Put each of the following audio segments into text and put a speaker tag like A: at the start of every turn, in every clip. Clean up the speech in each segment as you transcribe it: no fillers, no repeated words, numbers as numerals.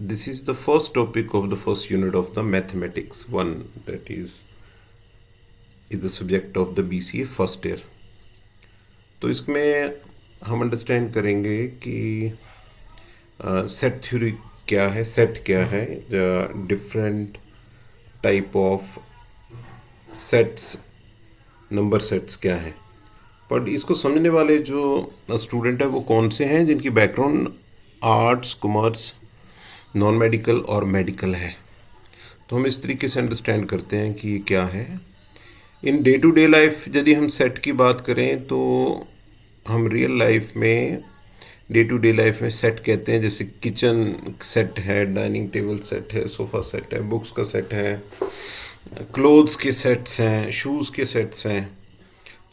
A: This is the first topic of the first unit of the mathematics 1, that is the subject of the BCA first year. तो इसमें हम understand करेंगे कि set theory क्या है, set क्या है, different type of sets, number sets क्या है। पर इसको समझने वाले जो स्टूडेंट है वो कौन से हैं जिनकी background arts, commerce, non medical और मेडिकल है। तो हम इस तरीके से अंडरस्टैंड करते हैं कि ये क्या है। In day to day life यदि हम सेट की बात करें तो हम रियल लाइफ में, डे टू डे लाइफ में सेट कहते हैं, जैसे किचन सेट है, डाइनिंग टेबल सेट है, सोफ़ा सेट है, बुक्स का सेट है, क्लोथ्स के सेट्स हैं, शूज़ के सेट्स हैं।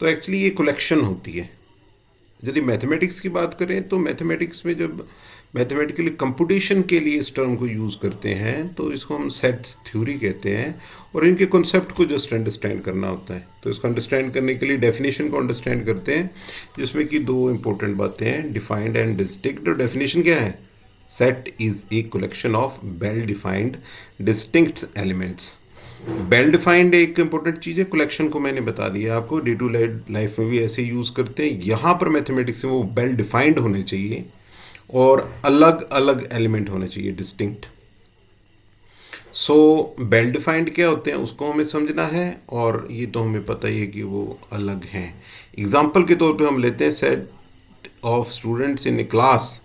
A: तो एक्चुअली ये कलेक्शन होती है। यदि मैथमेटिक्स की बात करें तो मैथमेटिक्स में जब मैथमेटिकली कंप्यूटेशन के लिए इस टर्म को यूज़ करते हैं तो इसको हम सेट्स थ्योरी कहते हैं, और इनके कॉन्सेप्ट को जस्ट अंडरस्टैंड करना होता है। तो इसको अंडरस्टैंड करने के लिए डेफिनेशन को अंडरस्टैंड करते हैं, जिसमें कि दो इंपॉर्टेंट बातें हैं, डिफाइंड एंड डिस्टिंक्ट। तो डेफिनेशन क्या है? Set is a collection of well defined distinct elements. Well defined एक इंपॉर्टेंट चीज़ है, कलेक्शन को मैंने बता दिया आपको, डे टू लाइफ में भी ऐसे यूज़ करते हैं। यहाँ पर मैथमेटिक्स में वो वेल डिफाइंड होने चाहिए और अलग अलग एलिमेंट होने चाहिए, डिस्टिंक्ट। सो वेल डिफाइंड क्या होते हैं उसको हमें समझना है, और ये तो हमें पता ही है कि वो अलग हैं। एग्जाम्पल के तौर पे हम लेते हैं set of students in a class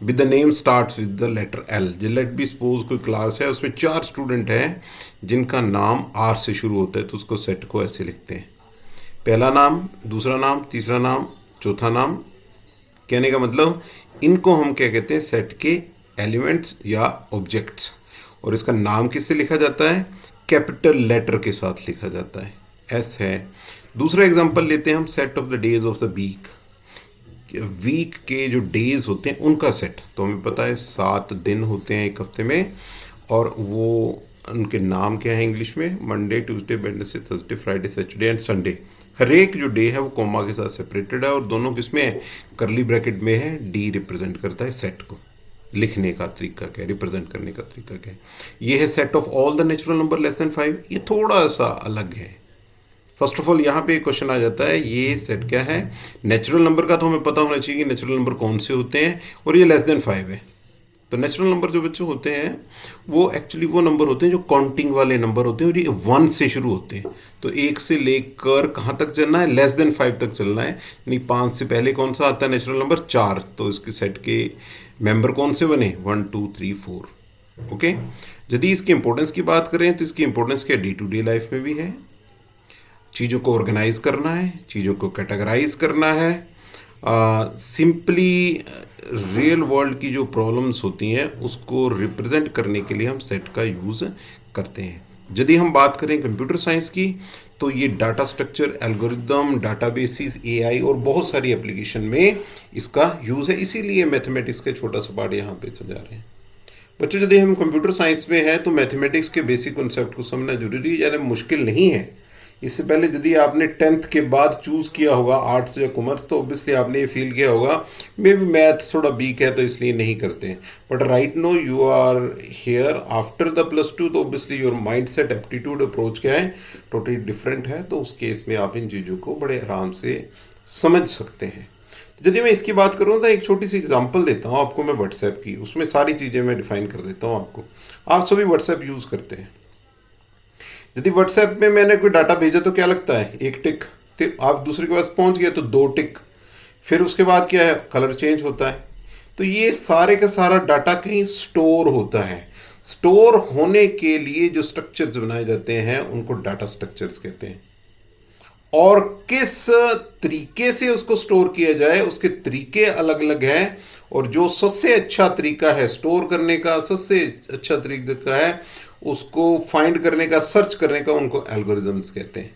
A: with the name starts with the letter L. जो लेट बी सपोज कोई क्लास है, उसमें 4 स्टूडेंट हैं जिनका नाम आर से शुरू होता है, तो उसको सेट को ऐसे लिखते हैं, पहला नाम, दूसरा नाम, तीसरा नाम, चौथा नाम। कहने का मतलब इनको हम क्या कहते हैं? सेट के एलिमेंट्स या ऑब्जेक्ट्स। और इसका नाम किससे लिखा जाता है? कैपिटल लेटर के साथ लिखा जाता है, एस है। दूसरा एग्जांपल लेते हैं हम, set of the days of the week. Week के जो डेज होते हैं उनका सेट, तो हमें पता है 7 दिन होते हैं एक हफ्ते में, और वो उनके नाम क्या है इंग्लिश में? Monday, Tuesday, Wednesday, Thursday, Friday, Saturday and Sunday. हर एक जो डे है वो कॉमा के साथ सेपरेटेड है, और दोनों किसमें है? करली ब्रैकेट में है। डी रिप्रेजेंट करता है सेट को, लिखने का तरीका क्या है, रिप्रेजेंट करने का तरीका क्या है। ये है set of all the natural number less then 5। ये थोड़ा सा अलग है। फर्स्ट ऑफ ऑल यहाँ पे एक क्वेश्चन आ जाता है, ये सेट क्या है? नेचुरल नंबर का तो हमें पता होना चाहिए कि नेचुरल नंबर कौन से होते हैं, और ये लेस देन 5 है। तो नेचुरल नंबर जो बच्चे होते हैं वो एक्चुअली वो नंबर होते हैं जो काउंटिंग वाले नंबर होते हैं, और ये 1 से शुरू होते हैं। तो 1 से लेकर कहाँ तक चलना है? लेस देन 5 तक चलना है। यानी 5 से पहले कौन सा आता है नेचुरल नंबर? 4। तो इसके सेट के मेंबर कौन से बने? 1 2 3 4। ओके। यदि इसकी इंपॉर्टेंस की बात करें तो इसकी इंपॉर्टेंस क्या डे टू डे लाइफ में भी है। चीज़ों को ऑर्गेनाइज करना है, चीज़ों को कैटेगराइज करना है, सिंपली रियल वर्ल्ड की जो प्रॉब्लम्स होती हैं उसको रिप्रेजेंट करने के लिए हम सेट का यूज़ करते हैं। यदि हम बात करें कंप्यूटर साइंस की तो ये डाटा स्ट्रक्चर, एल्गोरिदम, डाटाबेसिस, एआई और बहुत सारी एप्लीकेशन में इसका यूज़ है। इसीलिए मैथमेटिक्स का छोटा सा पार्ट यहाँ पे समझा रहे हैं बच्चों। यदि हम कंप्यूटर साइंस में हैं तो मैथमेटिक्स के बेसिक कॉन्सेप्ट को समझना जरूरी है, ज़्यादा मुश्किल नहीं है। इससे पहले यदि आपने 10th के बाद चूज़ किया होगा आर्ट्स या कॉमर्स तो ऑब्वियसली आपने ये फील किया होगा मे बी मैथ थोड़ा वीक है तो इसलिए नहीं करते हैं। But right now you are here after the +2, तो obviously your mind set, aptitude, approach क्या है? टोटली डिफरेंट है। तो उस केस में आप इन चीज़ों को बड़े आराम से समझ सकते हैं। यदि मैं इसकी बात करूँ तो एक छोटी सी एग्जांपल देता हूँ आपको मैं व्हाट्सएप की, उसमें सारी चीज़ें मैं डिफाइन कर देता हूँ आपको। आप सभी व्हाट्सएप यूज़ करते हैं। यदि व्हाट्सएप में मैंने कोई डाटा भेजा तो क्या लगता है? एक टिक। आप दूसरे के पास पहुंच गए तो 2 टिक। फिर उसके बाद क्या है? कलर चेंज होता है। तो ये सारे का सारा डाटा कहीं स्टोर होता है। स्टोर होने के लिए जो स्ट्रक्चर्स बनाए जाते हैं उनको डाटा स्ट्रक्चर्स कहते हैं, और किस तरीके से उसको स्टोर किया जाए उसके तरीके अलग अलग हैं। और जो सबसे अच्छा तरीका है स्टोर करने का, सबसे अच्छा तरीका है उसको फाइंड करने का, सर्च करने का, उनको एल्गोरिदम्स कहते हैं।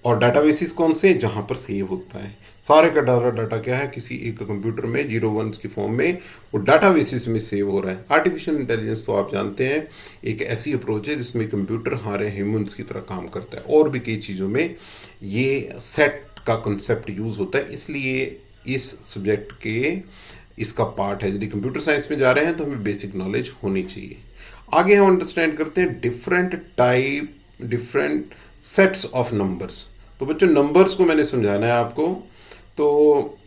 A: और डाटाबेसिस कौन से? जहाँ पर सेव होता है सारे का डाटा क्या है? किसी एक कंप्यूटर में 0 1 की फॉर्म में वो डाटाबेसिस में सेव हो रहा है। आर्टिफिशियल इंटेलिजेंस तो आप जानते हैं एक ऐसी अप्रोच है जिसमें कंप्यूटर हमारे ह्यूमंस की तरह काम करता है, और भी कई चीज़ों में ये सेट का कंसेप्ट यूज़ होता है। इसलिए इस सब्जेक्ट के इसका पार्ट है। यदि कंप्यूटर साइंस में जा रहे हैं तो हमें बेसिक नॉलेज होनी चाहिए। आगे हम अंडरस्टैंड करते हैं डिफरेंट सेट्स ऑफ नंबर्स। तो बच्चों नंबर्स को मैंने समझाना है आपको। तो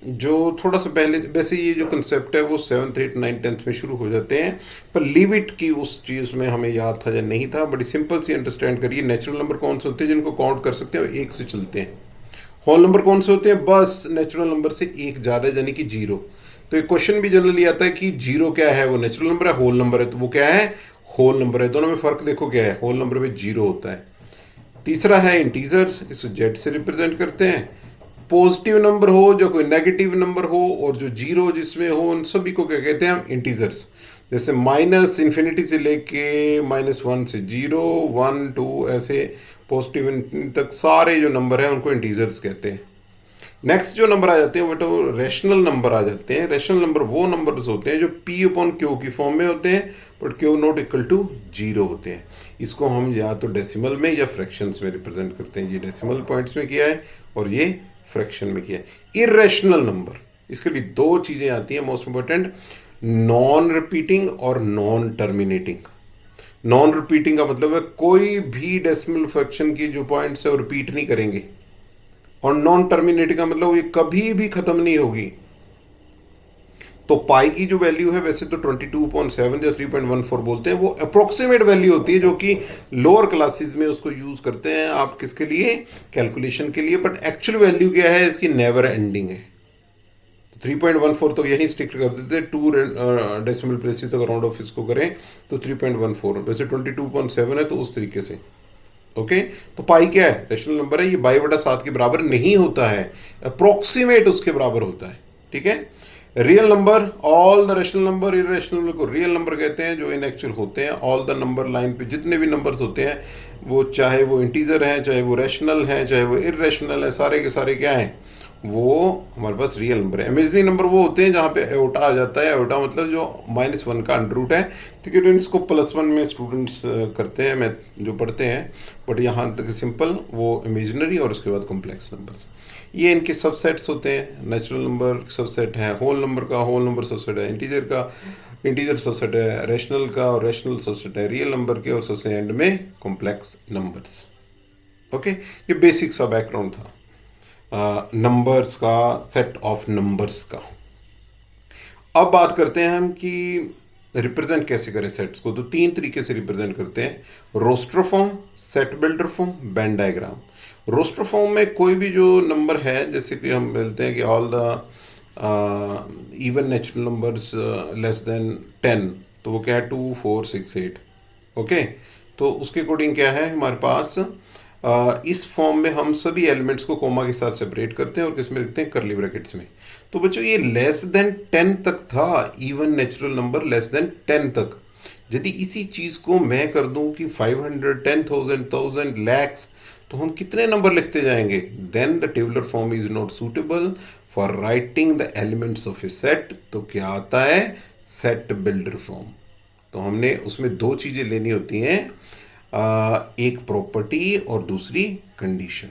A: जो थोड़ा सा पहले, वैसे ये जो कंसेप्ट है वो 7th 8th 9th 10th में शुरू हो जाते हैं, पर लीव इट की उस चीज़ में हमें याद था या नहीं था। बड़ी सिंपल सी अंडरस्टैंड करिए। नेचुरल नंबर कौन से होते हैं जिनको काउंट कर सकते हैं और एक से चलते हैं? होल नंबर कौन से होते हैं? बस नेचुरल नंबर से एक ज़्यादा, यानी कि जीरो। तो एक क्वेश्चन भी जनरली आता है कि जीरो क्या है? वो नेचुरल नंबर है, होल नंबर है, तो वो क्या है? होल नंबर है। दोनों में फ़र्क देखो क्या है? होल नंबर में जीरो होता है। तीसरा है इंटीजर्स, इसको जेड से रिप्रेजेंट करते हैं। पॉजिटिव नंबर हो, जो कोई नेगेटिव नंबर हो, और जो जीरो जिसमें हो, उन सभी को क्या कहते हैं हम? इंटीजर्स। जैसे माइनस इन्फिनिटी से लेके -1 से 0 1 2 ऐसे पॉजिटिव तक सारे जो नंबर हैं उनको इंटीजर्स कहते हैं। नेक्स्ट जो नंबर आ जाते हैं वो तो रैशनल नंबर आ जाते हैं। रैशनल नंबर वो नंबर्स होते हैं जो P अपॉन Q की फॉर्म में होते हैं, but Q not equal to 0 होते हैं। इसको हम या तो डेसिमल में या फ्रैक्शंस में रिप्रेजेंट करते हैं। ये डेसिमल पॉइंट्स में किया है और ये फ्रैक्शन में किया है। इरेशनल नंबर, इसके लिए दो चीज़ें आती हैं मोस्ट इंपॉर्टेंट, नॉन रिपीटिंग और नॉन टर्मिनेटिंग। नॉन रिपीटिंग का मतलब है कोई भी डेसिमल फ्रैक्शन की जो पॉइंट्स है वो रिपीट नहीं करेंगे, और नॉन टर्मिनेटिंग का मतलब ये कभी भी खत्म नहीं होगी। तो पाई की जो वैल्यू है वैसे तो 22.7 या 3.14 बोलते हैं, वो अप्रोक्सीमेट वैल्यू होती है जो कि लोअर क्लासेस में उसको यूज करते हैं आप किसके लिए? कैलकुलेशन के लिए। बट एक्चुअल वैल्यू क्या है इसकी? नेवर एंडिंग है। 3.14 तो यही स्टिक कर देते हैं, 2 डेसिमल प्लेसेस तक राउंड ऑफ इसको करें तो 3.14। वैसे 22.7 है तो उस तरीके से। ओके, तो पाई क्या है? रेशनल नंबर है। ये बाई बटा 7 के बराबर नहीं होता है, अप्रोक्सीमेट उसके बराबर होता है। ठीक है। Real number, all the rational number, irrational को रियल नंबर कहते हैं जो इनएक्चुअल होते हैं। ऑल द नंबर लाइन पे जितने भी नंबर्स होते हैं, वो चाहे वो इंटीजर हैं, चाहे वो रैशनल हैं, चाहे वो इरेशनल है, सारे के सारे क्या हैं? वो हमारे पास रियल नंबर है। इमेजिनरी नंबर वो होते हैं जहाँ पे एओटा आ जाता है। एओटा मतलब जो -1 का अंडर रूट है। ठीक है, इसको +1 में स्टूडेंट्स करते हैं, मैं जो पढ़ते हैं, बट यहाँ तक सिंपल वो इमेजिनरी और उसके बाद कॉम्प्लेक्स नंबर्स। ये इनके सबसेट्स होते हैं। नेचुरल नंबर सबसेट है होल नंबर का, होल नंबर सबसेट है इंटीजर का, इंटीजर सबसेट है रैशनल का, और रैशनल सबसेट है रियल नंबर के, और सबसे एंड में कॉम्प्लेक्स नंबर्स। ओके, ये बेसिक सा बैकग्राउंड था नंबर्स का, सेट ऑफ नंबर्स का। अब बात करते हैं हम कि रिप्रेजेंट कैसे करें सेट्स को। तो 3 तरीके से रिप्रेजेंट करते हैं, roster form, set builder form, Venn diagram. Roster form में कोई भी जो नंबर है, जैसे कि हम बोलते हैं कि all the even natural numbers less than 10, तो वो क्या है? 2 4 6 8। ओके, तो उसके अकॉर्डिंग क्या है हमारे पास? इस फॉर्म में हम सभी एलिमेंट्स को कोमा के साथ सेपरेट करते हैं और किसमें लिखते हैं? कर्ली ब्रैकेट्स में। तो बच्चों ये लेस देन 10 तक था, even natural number less than 10 तक। यदि इसी चीज़ को मैं कर दूं कि 500, 10,000, 1000, लैक्स, तो हम कितने नंबर लिखते जाएंगे? Then the tabular form is not suitable for writing the elements of a set. तो क्या आता है? Set builder form. तो हमने उसमें दो चीज़ें लेनी होती हैं, एक प्रॉपर्टी और दूसरी कंडीशन।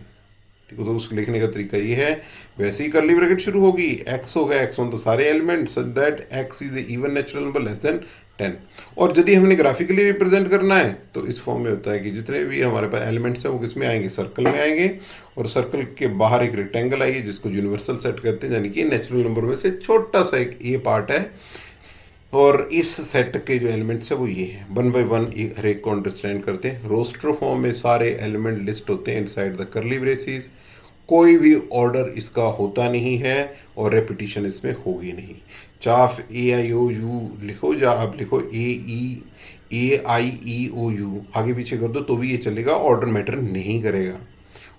A: ठीक है, तो उसको लिखने का तरीका ये है। वैसे ही कर्ली ब्रैकेट शुरू होगी, x होगा, x1 तो सारे element, such that x is a even natural number less than 10। और यदि हमने ग्राफिकली रिप्रेजेंट करना है तो इस फॉर्म में होता है कि जितने भी हमारे पास एलिमेंट्स हैं वो किस में आएंगे? सर्कल में आएंगे, और सर्कल के बाहर एक रेक्टेंगल आएगी जिसको यूनिवर्सल सेट करते हैं, यानी कि नेचुरल नंबर में से छोटा सा एक ये पार्ट है। और इस सेट के जो एलिमेंट्स है वो ये हैं। 1 बाय 1 हर एक को अंडरस्टैंड करते हैं। रोस्टर फॉर्म में सारे एलिमेंट लिस्ट होते हैं इनसाइड द कर्ली ब्रेसेस। कोई भी ऑर्डर इसका होता नहीं है और रेपिटिशन इसमें होगी नहीं। चाहे आप AIOU लिखो या आप लिखो AIEOU, आगे पीछे कर दो तो भी ये चलेगा, ऑर्डर मैटर नहीं करेगा।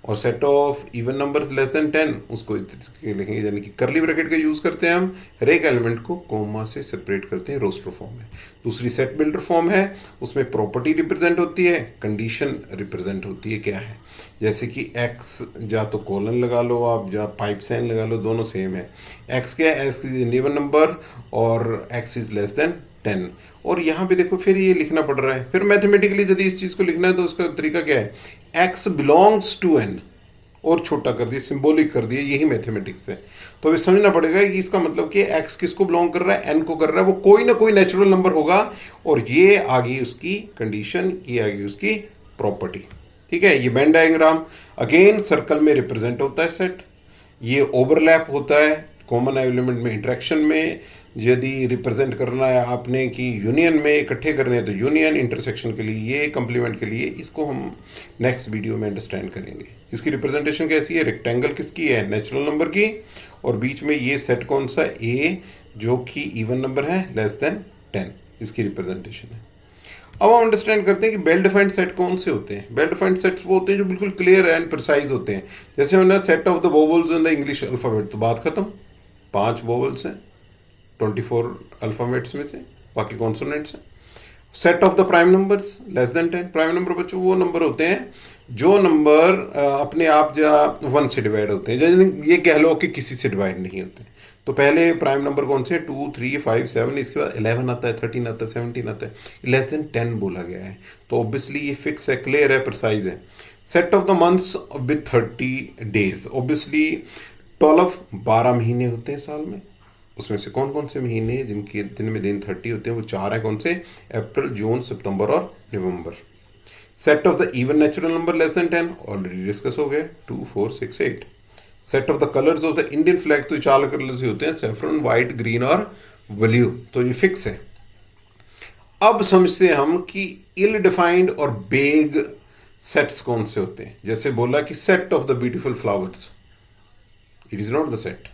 A: और set of even numbers less than 10 उसको लिखेंगे, यानी कि कर्ली ब्रैकेट का यूज़ करते हैं हम, हर एक एलिमेंट को कोमा से सेपरेट करते हैं रोस्टर फॉर्म में। दूसरी सेट बिल्डर फॉर्म है, उसमें प्रॉपर्टी रिप्रेजेंट होती है, कंडीशन रिप्रेजेंट होती है। क्या है? जैसे कि x, या तो कॉलन लगा लो आप, या पाइप साइन लगा लो, दोनों सेम है। x क्या है? x इज इवन नंबर और x इज लेस देन 10। और यहाँ पे देखो फिर ये लिखना पड़ रहा है। फिर मैथमेटिकली यदि इस चीज़ को लिखना है तो उसका तरीका क्या है? x बिलोंग्स टू n, और छोटा कर दिया, सिंबॉलिक कर दिया, यही मैथमेटिक्स है। तो अभी समझना पड़ेगा कि इसका मतलब कि एक्स किसको बिलोंग कर रहा है, एन को कर रहा है, वो कोई ना कोई नेचुरल नंबर होगा, और ये आ गई उसकी कंडीशन, ये आ गई उसकी प्रॉपर्टी। ठीक है, ये वेन डायग्राम अगेन सर्कल में रिप्रेजेंट होता है सेट, ये ओवरलैप होता है कॉमन एलिमेंट में, इंटरेक्शन में। यदि रिप्रेजेंट करना है आपने कि यूनियन में इकट्ठे करने हैं तो यूनियन, इंटरसेक्शन के लिए ये, कंप्लीमेंट के लिए, इसको हम नेक्स्ट वीडियो में अंडरस्टैंड करेंगे। इसकी रिप्रेजेंटेशन कैसी है, रेक्टेंगल किसकी है, नेचुरल नंबर की, और बीच में ये सेट कौन सा, ए, जो कि इवन नंबर है लेस देन 10, इसकी रिप्रेजेंटेशन है। अब हम अंडरस्टैंड करते हैं कि वेल डिफाइंड सेट कौन से होते हैं। वेल डिफाइंड सेट्स वो होते हैं जो बिल्कुल क्लियर एंड प्रिसाइज होते हैं। जैसे हमने set of the vowels in the English alphabet, तो बात खत्म, 5 वोवल्स हैं 24 अल्फ़ाबेट्स में से, बाकी कॉन्सोनेंट्स हैं। Set of the prime numbers less than 10, prime number बच्चों वो नंबर होते हैं जो नंबर अपने आप या 1 से डिवाइड होते हैं, जैसे ये कह लो कि किसी से डिवाइड नहीं होते। तो पहले प्राइम नंबर कौन से, 2, 3, 5, 7, इसके बाद 11 आता है, 13 आता है, 17 आता है, लेस देन 10 बोला गया है। तो ऑब्वियसली ये फिक्स है, क्लियर है, प्रिसाइज है। Set of the months with 30 days, obviously 12 महीने होते हैं साल में, उसमें से कौन कौन से महीने जिनके दिन में दिन 30 होते हैं, वो 4 हैं, कौन से, अप्रैल, जून, सितंबर और नवंबर। Set of the even natural number less than 10 already discuss हो गए, 2, 4, 6, 8। Set of the colours of the Indian flag, तो 4 कलर्स होते हैं, सैफरन, वाइट, ग्रीन और ब्लू, तो ये फिक्स है। अब समझते हैं हम कि इल डिफाइंड और बेग सेट्स कौन से होते हैं। जैसे बोला कि set of the beautiful flowers, it is not the set.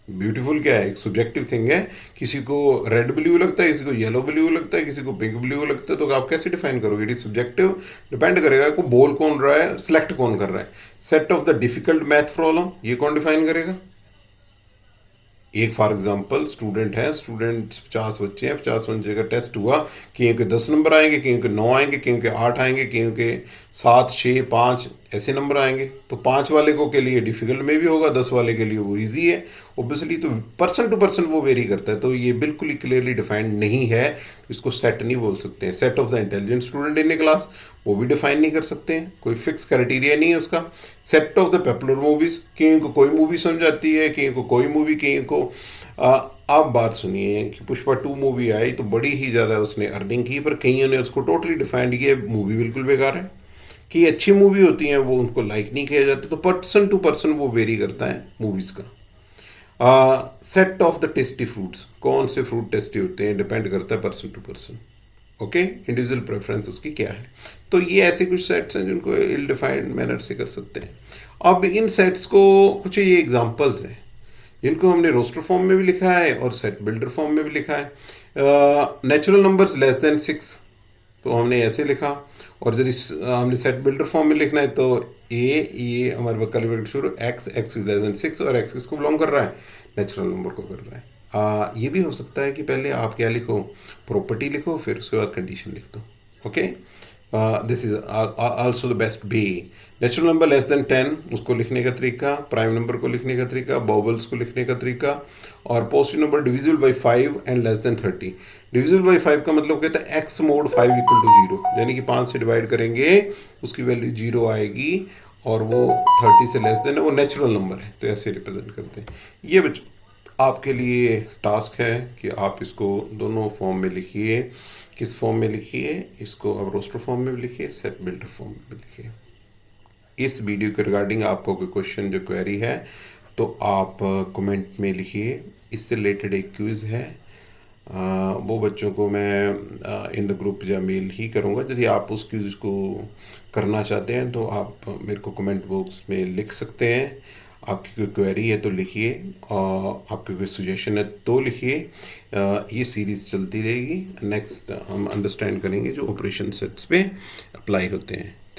A: Beautiful क्या है, एक सब्जेक्टिव थिंग है, किसी को रेड ब्लू लगता है, किसी को येलो ब्लू लगता है, किसी को पिंक ब्लू लगता है, तो आप कैसे डिफाइन करोगे, इट इज सब्जेक्टिव, डिपेंड करेगा को बोल कौन रहा है, सिलेक्ट कौन कर रहा है। Set of the difficult math problem, ये कौन डिफाइन करेगा। एक फॉर एग्जांपल स्टूडेंट है, स्टूडेंट 50 बच्चे हैं, 50 बच्चे का टेस्ट हुआ, कहीं के 10 नंबर आएंगे, कहीं के 9 आएंगे, कहीं के 8 आएंगे, कहीं के 7, 6, 5 ऐसे नंबर आएंगे। तो 5 वाले को के लिए डिफिकल्ट में भी होगा, 10 वाले के लिए वो इजी है, ऑब्वियसली। तो पर्सन टू पर्सन वो वेरी करता है, तो ये बिल्कुल ही क्लियरली डिफाइंड नहीं है, इसको सेट नहीं बोल सकते हैं। Set of the intelligent student in a class, वो भी डिफाइन नहीं कर सकते हैं, कोई फिक्स क्राइटेरिया नहीं है उसका। Set of the popular movies, कहीं को कोई मूवी समझ आती है, कहीं को कोई मूवी, कहीं को आप बात सुनिए कि पुष्पा 2 मूवी आई तो बड़ी ही ज़्यादा उसने अर्निंग की, पर कईयों ने उसको टोटली डिफाइंड किया मूवी बिल्कुल बेकार है। कि अच्छी मूवी होती हैं वो उनको लाइक नहीं किया जाता, तो पर्सन टू पर्सन वो वेरी करता है मूवीज़ का। Set of the tasty fruits, कौन से फ्रूट टेस्टी होते हैं, डिपेंड करता है person to person. Okay, individual preference उसकी क्या है। तो ये ऐसे कुछ सेट्स हैं जिनको इल डिफाइंड मैनर से कर सकते हैं। अब इन सेट्स को कुछ ये एग्जांपल्स हैं जिनको हमने रोस्टर फॉर्म में भी लिखा है और सेट बिल्डर फॉर्म में भी लिखा है। नेचुरल नंबर्स लेस देन 6, तो हमने ऐसे लिखा, और यदि हमने सेट बिल्डर फॉर्म में लिखना है तो ये हमारे पास कैलकुलेट शुरू, एक्स इज लेस देन 6, और एक्स किसको बिलोंग कर रहा है, नेचुरल नंबर को कर रहा है। ये भी हो सकता है कि पहले आप क्या लिखो, प्रॉपर्टी लिखो, फिर उसके बाद कंडीशन लिख दो। Okay, this is also the best way. Natural number less than 10 उसको लिखने का तरीका, प्राइम नंबर को लिखने का तरीका, बॉबल्स को लिखने का तरीका, और positive number divisible by 5 and less than 30। Divisible by 5 का मतलब कहता है एक्स मोड 5 इक्वल टू 0, यानी कि 5 से डिवाइड करेंगे उसकी वैल्यू 0 आएगी, और वो 30 से लेस देन है, वो नेचुरल नंबर है, तो ऐसे रिप्रेजेंट करते हैं। ये बच्चों आपके लिए टास्क है कि आप इसको दोनों फॉर्म में लिखिए। किस फॉर्म में लिखिए, इसको अब रोस्टर फॉर्म में भी लिखिए, सेट बिल्डर फॉर्म में भी लिखिए। इस वीडियो के रिगार्डिंग आपको कोई क्वेश्चन जो क्वेरी है तो आप कमेंट में लिखिए। इससे रिलेटेड एक क्विज़ है, वो बच्चों को मैं इन द ग्रुप या मेल ही करूँगा। यदि आप उस क्विज़ को करना चाहते हैं तो आप मेरे को कमेंट बॉक्स में लिख सकते हैं। आपकी कोई क्वेरी है तो लिखिए, और आपकी कोई सजेशन है तो लिखिए। ये सीरीज़ चलती रहेगी। नेक्स्ट हम अंडरस्टैंड करेंगे जो ऑपरेशन सेट्स पे अप्लाई होते हैं।